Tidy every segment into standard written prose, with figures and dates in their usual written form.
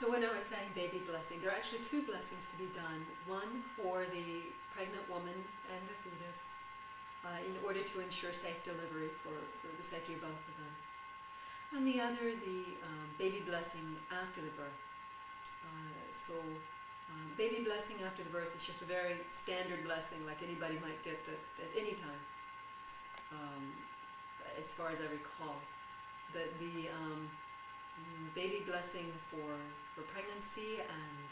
So when I was saying baby blessing, there are actually two blessings to be done. One for the pregnant woman and the fetus, in order to ensure safe delivery for the safety of both of them. And the other, the baby blessing after the birth. Baby blessing after the birth is just a very standard blessing, like anybody might get at any time, as far as I recall. But the baby blessing for pregnancy and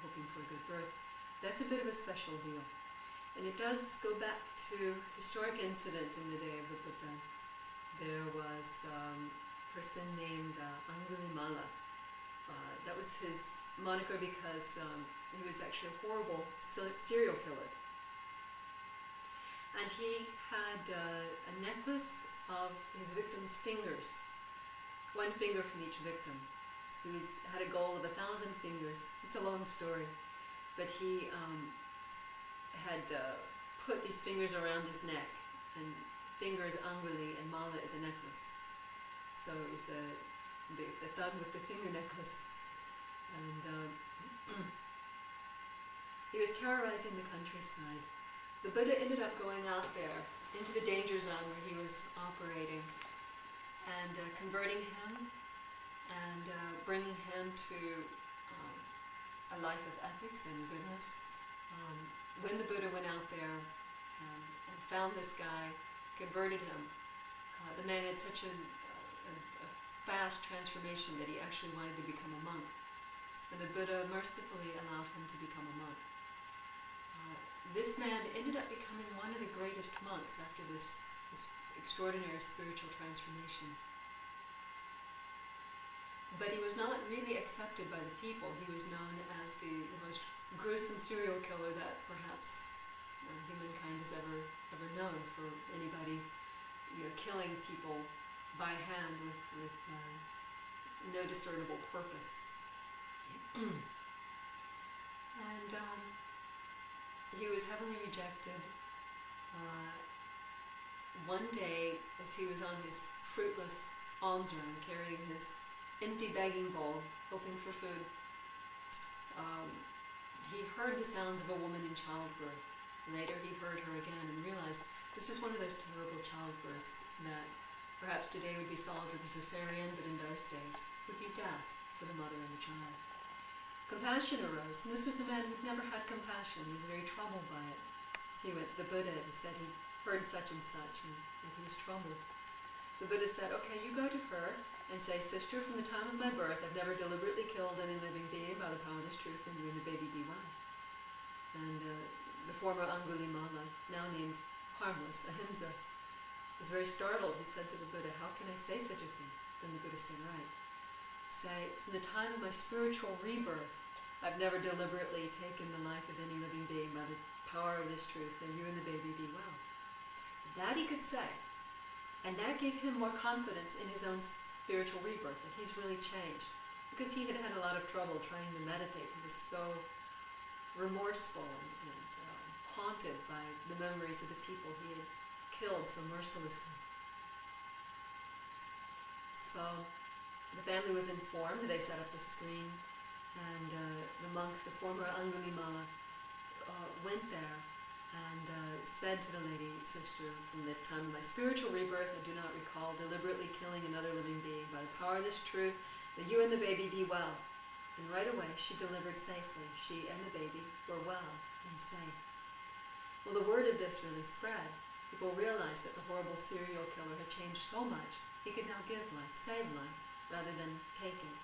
hoping for a good birth, that's a bit of a special deal. And it does go back to a historic incident in the day of the Buddha. There was a person named Angulimala. That was his moniker because he was actually a horrible serial killer. And he had a necklace of his victims' fingers, one finger from each victim. He had a goal of 1,000 fingers. It's a long story. But he had put these fingers around his neck, and finger is anguli and mala is a necklace. So it was the thug with the finger necklace. And he was terrorizing the countryside. The Buddha ended up going out there into the danger zone where he was operating and converting him and bringing him to a life of ethics and goodness. When the Buddha went out there and found this guy, converted him, the man had such a fast transformation that he actually wanted to become a monk. And the Buddha mercifully allowed him to become a monk. This man ended up becoming one of the greatest monks after this extraordinary spiritual transformation. But he was not really accepted by the people. He was known as the most gruesome serial killer that perhaps humankind has ever known. For anybody, killing people by hand with no discernible purpose. And he was heavily rejected. One day, as he was on his fruitless alms run, carrying his empty begging bowl, hoping for food, he heard the sounds of a woman in childbirth. Later he heard her again and realized this was one of those terrible childbirths that perhaps today would be solved with a cesarean, but in those days would be death for the mother and the child. Compassion arose, and this was a man who'd never had compassion. He was very troubled by it. He went to the Buddha and said he heard such and such, and that he was troubled. The Buddha said, okay, you go to her and say, sister, from the time of my birth, I've never deliberately killed any living being by the power of this truth, and you and the baby be well. And the former Angulimala, now named harmless, Ahimsa, was very startled. He said to the Buddha, how can I say such a thing? Then the Buddha said, right. Say, from the time of my spiritual rebirth, I've never deliberately taken the life of any living being by the power of this truth, may you and the baby be well. That he could say, and that gave him more confidence in his own spiritual rebirth, that he's really changed. Because he had had a lot of trouble trying to meditate. He was so remorseful and haunted by the memories of the people he had killed so mercilessly. So the family was informed. They set up a screen, and the monk, the former Angulimala, went there and said to the lady, sister, from the time of my spiritual rebirth, I do not recall deliberately killing another living being. By the power of this truth, that you and the baby be well. And right away she delivered safely. She and the baby were well and safe. Well, the word of this really spread. People realized that the horrible serial killer had changed so much, he could now give life, save life, rather than take it.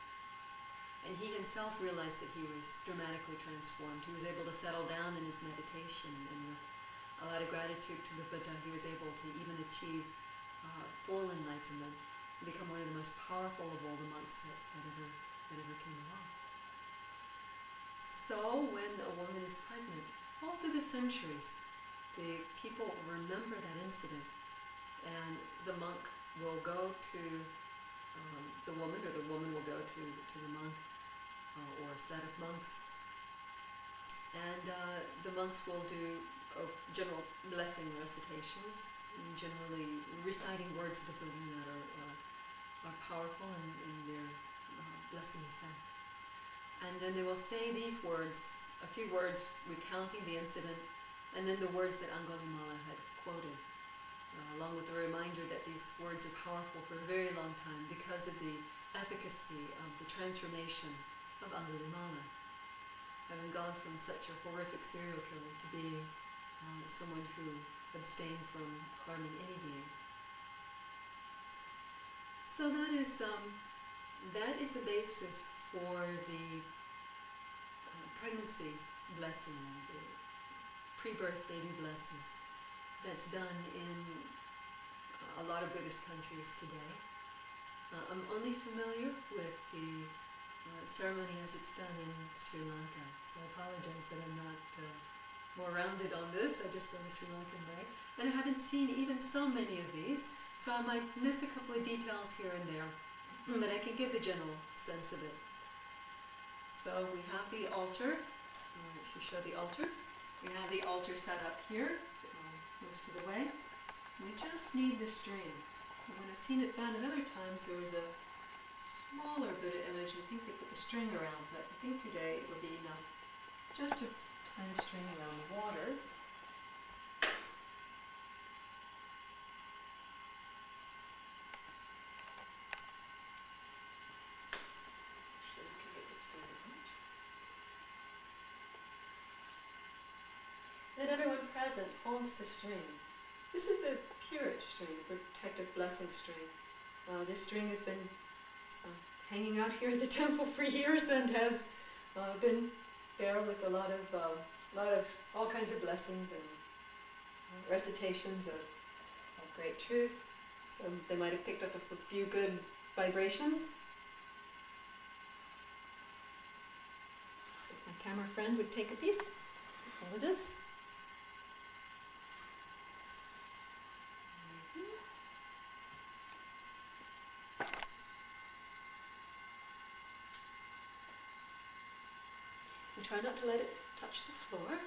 And he himself realized that he was dramatically transformed. He was able to settle down in his meditation, and with a lot of gratitude to the Buddha, he was able to even achieve full enlightenment and become one of the most powerful of all the monks that ever came along. So when a woman is pregnant, all through the centuries, the people remember that incident, and the monk will go to the woman, or the woman will go to the monk, or a set of monks, and the monks will do general blessing recitations, generally reciting words of the Buddha that are powerful in their blessing effect. and then they will say these words, a few words recounting the incident, and then the words that Angulimala had quoted, along with the reminder that these words are powerful for a very long time because of the efficacy of the transformation of Angulimala, having gone from such a horrific serial killer to being someone who abstained from harming any being. So that is the basis for the pregnancy blessing, the pre-birth baby blessing that's done in a lot of Buddhist countries today. I'm only familiar with the ceremony as it's done in Sri Lanka, so I apologize that I'm not more rounded on this. I just go the Sri Lankan way, and I haven't seen even so many of these, so I might miss a couple of details here and there, but I can give the general sense of it. So we have the altar. If you show the altar, we have the altar set up here, most of the way. We just need the string. And when I've seen it done at other times, there was a smaller Buddha image, and I think they put the string around, but I think today it will be enough just to tie the string around the water. Actually, we can get this Buddha image. Then everyone present holds the string. This is the Purity string, the protective blessing string. This string has been hanging out here at the temple for years and has been there with a lot of all kinds of blessings and recitations of great truth. So they might have picked up a few good vibrations. So if my camera friend would take a piece, over this. And try not to let it touch the floor.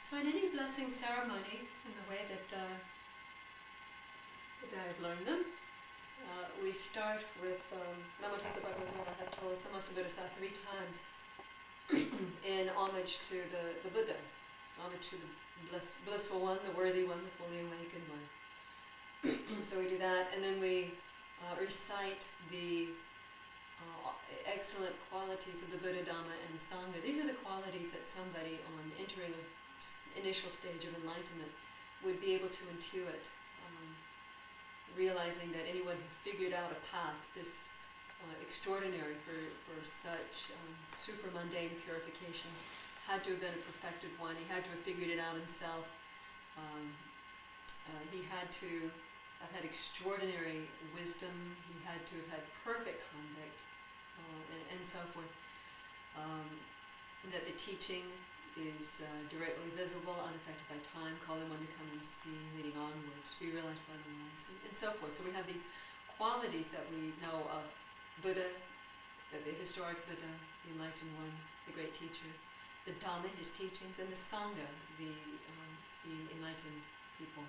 So in any blessing ceremony, in the way that I've learned them, we start with Namo Tassa Bhagavata Arahato Sammasambuddhassa 3 times in homage to the Buddha, homage to the blissful one, the worthy one, the fully awakened one. So we do that, and then we recite the excellent qualities of the Buddha, Dhamma, and Sangha. These are the qualities that somebody on entering an initial stage of enlightenment would be able to intuit, realizing that anyone who figured out a path this extraordinary for such super mundane purification had to have been a perfected one. He had to have figured it out himself. He had to have had extraordinary wisdom. He had to have had perfect conduct, and so forth. That the teaching is directly visible, unaffected by time, calling one to come and see, leading onwards, to be realized by the ones, and so forth. So we have these qualities that we know of Buddha, the historic Buddha, the enlightened one, the great teacher, the Dhamma, his teachings, and the Sangha, the enlightened people,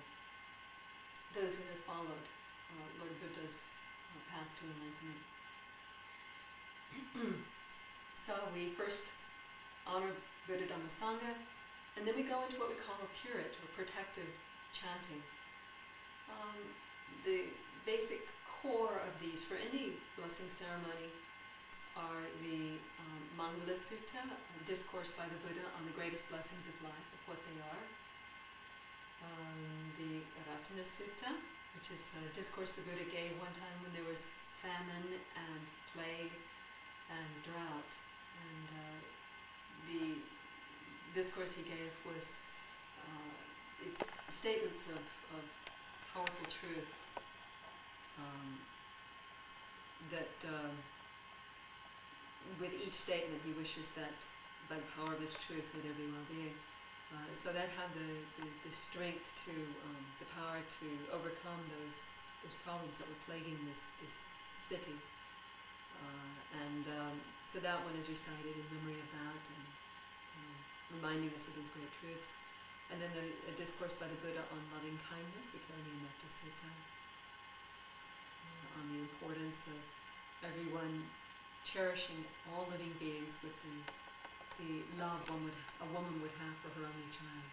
those who have followed Lord Buddha's path to enlightenment. So we first honor Buddha, Dhamma, Sangha, and then we go into what we call a purit, or protective chanting. The basic core of these for any blessing ceremony are the Mangala Sutta, a discourse by the Buddha on the greatest blessings of life, of what they are. The Ratana Sutta, which is a discourse the Buddha gave one time when there was famine and plague and drought. And the discourse he gave was it's statements of powerful truth that with each statement he wishes that by the power of this truth would there be well-being. So that had the strength to, the power to overcome those problems that were plaguing this city. So that one is recited in memory of that, and reminding us of these great truths. And then a discourse by the Buddha on loving kindness, the Karaniya Metta Sutta, on the importance of everyone cherishing all living beings with the love a woman would have for her only child.